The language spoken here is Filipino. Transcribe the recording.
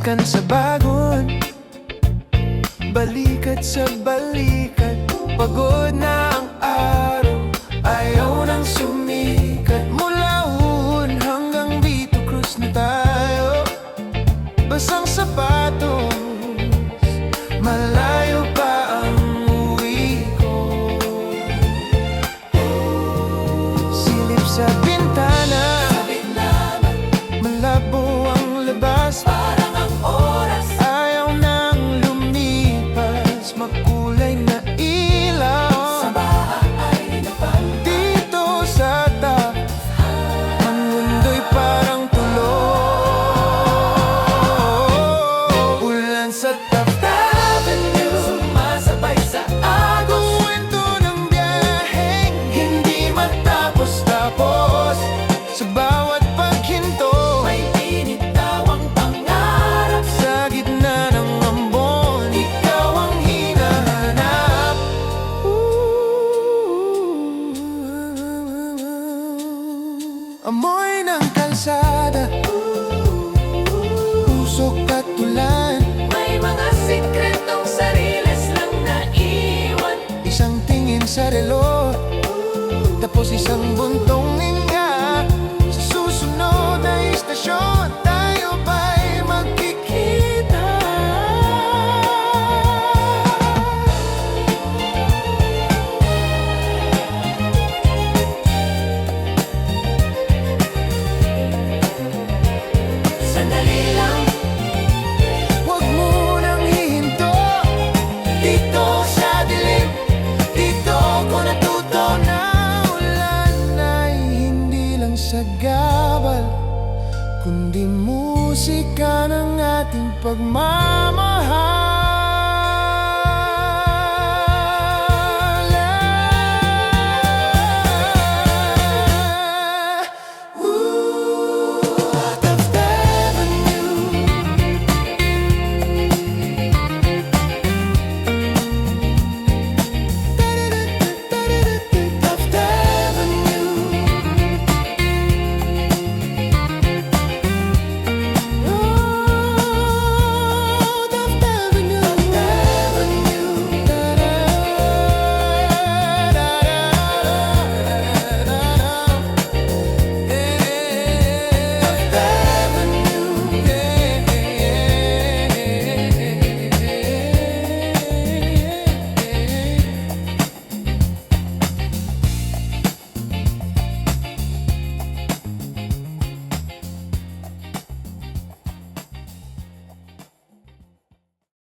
balikan sa bagon, balikat sa balikat. Pagod na ang araw, ayaw nang sumikat. Mula Uhud hanggang Vito Cruz na tayo, basang sapatos, malayo pa ang uwi ko. Silip sa bintana, malabo ang labas, Parang ang oras ayaw nang lumipas. Makulay na ilaw sa bahay na pang dito sa tapat, ang mundo'y parang tulo. Ulan sa Taft Avenue, sumasabay sa agos. kwento ng biyaheng hindi matapos-tapos. Sa bawat paghinto, May binitawang pangarap, sa gitna ng ambon, ikaw ang hinahanap. Amoy ng kalsada, usok at ulan. may mga sikretong sariles lang naiwan. Isang tingin sa relo, tapos isang buntong hinga. Sa susunod na istasyon, tayo ba'y magkikita? Sandali lang, Huwag mo nang hihinto, dito sa dilim, dito ko natuto na ulan ay hindi lang sagabal, kundi musika ng ating pagmamahal.